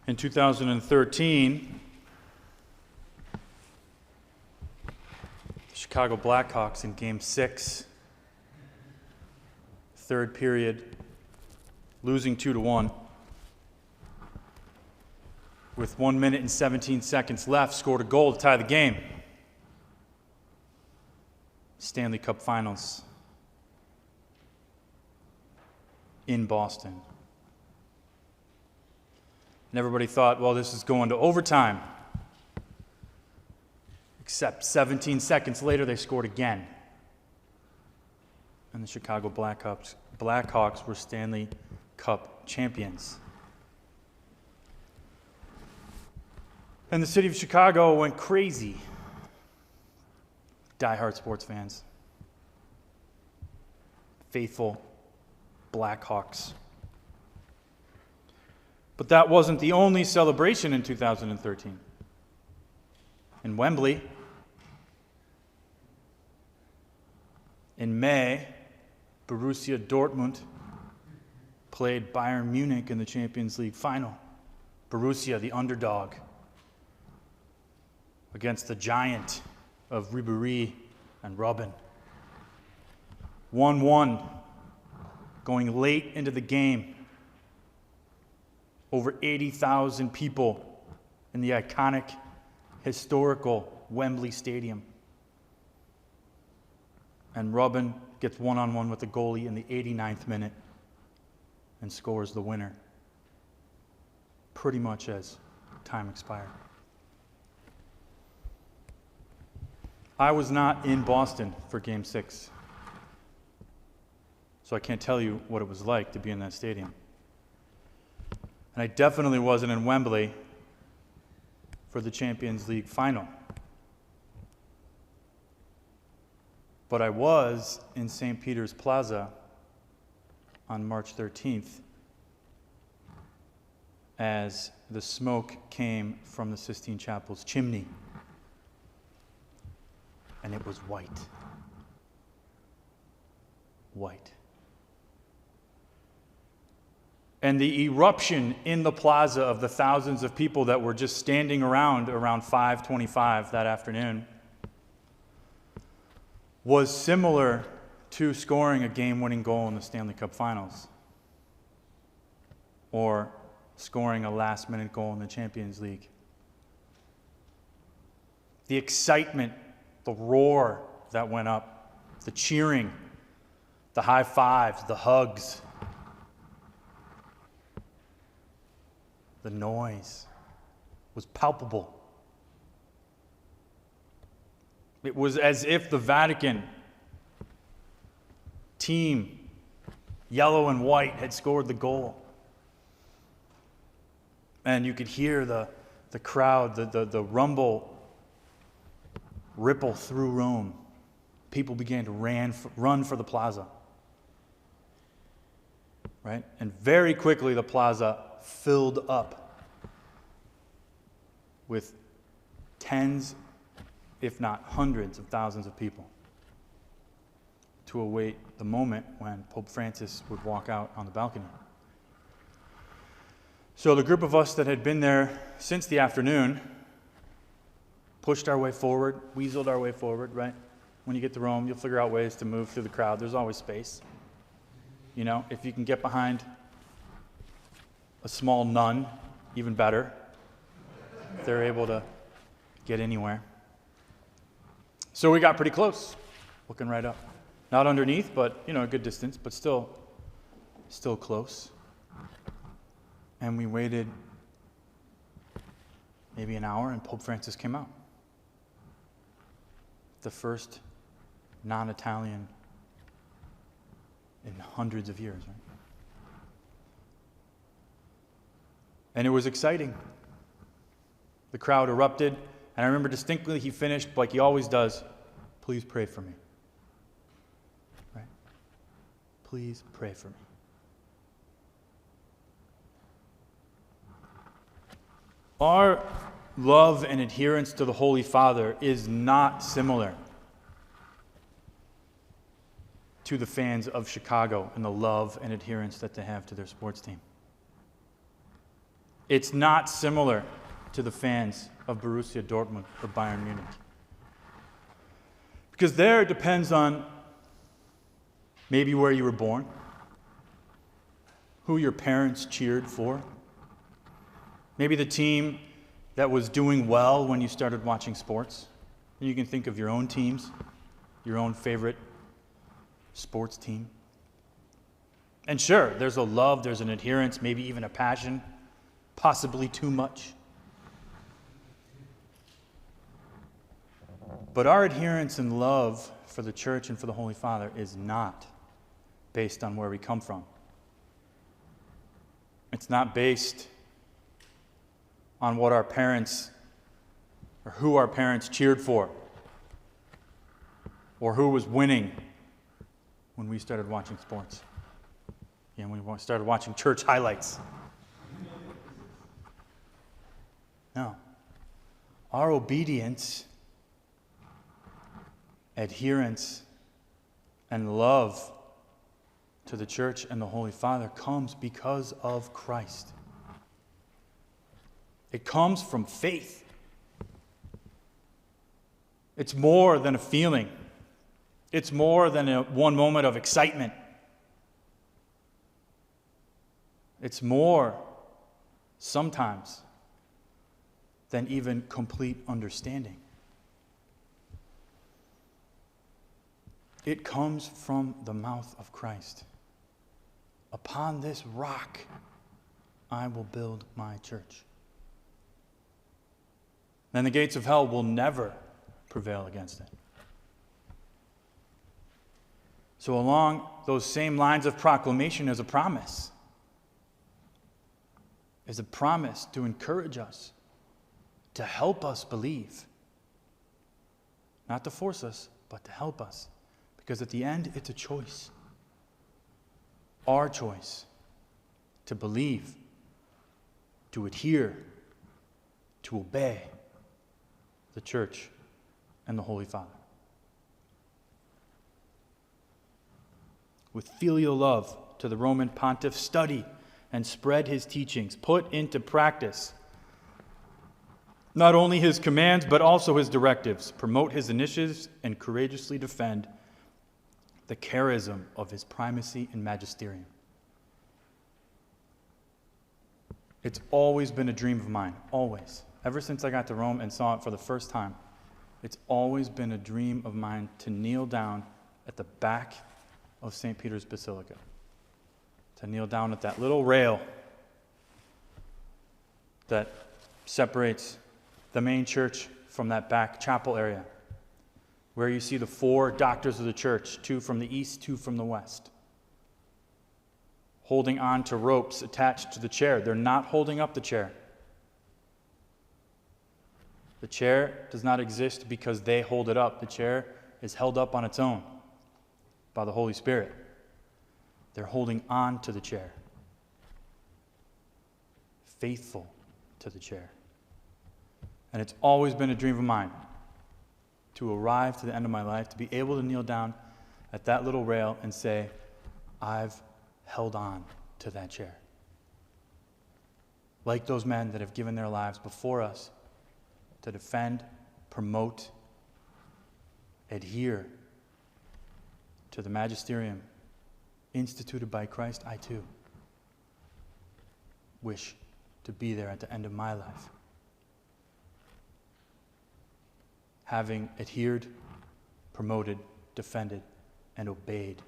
In 2013, the Chicago Blackhawks in Game 6, third period, losing 2-1. With 1 minute and 17 seconds left, scored a goal to tie the game. Stanley Cup Finals in Boston. And everybody thought, well, this is going to overtime. Except 17 seconds later, they scored again. And the Chicago Blackhawks were Stanley Cup champions. And the city of Chicago went crazy. Die-hard sports fans. Faithful Blackhawks. But that wasn't the only celebration in 2013. In Wembley, in May, Borussia Dortmund played Bayern Munich in the Champions League final. Borussia, the underdog, against the giant of Ribéry and Robben. 1-1, going late into the game. Over 80,000 people in the iconic, historical Wembley Stadium. And Robben gets one-on-one with the goalie in the 89th minute and scores the winner. Pretty much as time expired. I was not in Boston for Game 6, so I can't tell you what it was like to be in that stadium. And I definitely wasn't in Wembley for the Champions League final. But I was in St. Peter's Plaza on March 13th as the smoke came from the Sistine Chapel's chimney. And it was white. White. And the eruption in the plaza of the thousands of people that were just standing around 5:25 that afternoon was similar to scoring a game-winning goal in the Stanley Cup Finals or scoring a last-minute goal in the Champions League. The excitement, the roar that went up, the cheering, the high fives, the hugs, the noise was palpable. It was as if the Vatican team, yellow and white, had scored the goal. And you could hear the crowd, the rumble ripple through Rome. People began to run for the plaza. Right? And very quickly the plaza filled up with tens, if not hundreds of thousands of people to await the moment when Pope Francis would walk out on the balcony. So the group of us that had been there since the afternoon pushed our way forward, weaseled our way forward, right? When you get to Rome, you'll figure out ways to move through the crowd. There's always space. You know, if you can get behind a small nun, even better. They're able to get anywhere. So we got pretty close, looking right up. Not underneath, but, a good distance, but still close. And we waited maybe an hour, and Pope Francis came out. The first non-Italian in hundreds of years, right? And it was exciting. The crowd erupted, and I remember distinctly he finished like he always does, "Please pray for me." Right? Please pray for me. Our love and adherence to the Holy Father is not similar to the fans of Chicago and the love and adherence that they have to their sports team. It's not similar to the fans of Borussia Dortmund or Bayern Munich. Because there it depends on maybe where you were born, who your parents cheered for, maybe the team that was doing well when you started watching sports. And you can think of your own teams, your own favorite sports team. And sure, there's a love, there's an adherence, maybe even a passion, possibly too much. But our adherence and love for the church and for the Holy Father is not based on where we come from. It's not based on what our parents or who our parents cheered for or who was winning when we started watching sports. And when we started watching church highlights. No. Our obedience, adherence, and love to the church and the Holy Father comes because of Christ. It comes from faith. It's more than a feeling. It's more than one moment of excitement. It's more, sometimes, than even complete understanding. It comes from the mouth of Christ. Upon this rock, I will build my church. Then the gates of hell will never prevail against it. So along those same lines of proclamation is a promise. Is a promise to encourage us, to help us believe. Not to force us, but to help us. Because at the end, it's a choice. Our choice to believe, to adhere, to obey the church and the Holy Father. With filial love to the Roman pontiff, study and spread his teachings, put into practice not only his commands, but also his directives, promote his initiatives, and courageously defend the charism of his primacy and magisterium. It's always been a dream of mine, always. Ever since I got to Rome and saw it for the first time, it's always been a dream of mine to kneel down at the back of St. Peter's Basilica. To kneel down at that little rail that separates the main church from that back chapel area, where you see the four doctors of the church, 2 from the east, 2 from the west, holding on to ropes attached to the chair. They're not holding up the chair. The chair does not exist because they hold it up. The chair is held up on its own by the Holy Spirit. They're holding on to the chair, faithful to the chair. And it's always been a dream of mine to arrive to the end of my life, to be able to kneel down at that little rail and say, I've held on to that chair. Like those men that have given their lives before us to defend, promote, adhere to the magisterium instituted by Christ, I too wish to be there at the end of my life. Having adhered, promoted, defended, and obeyed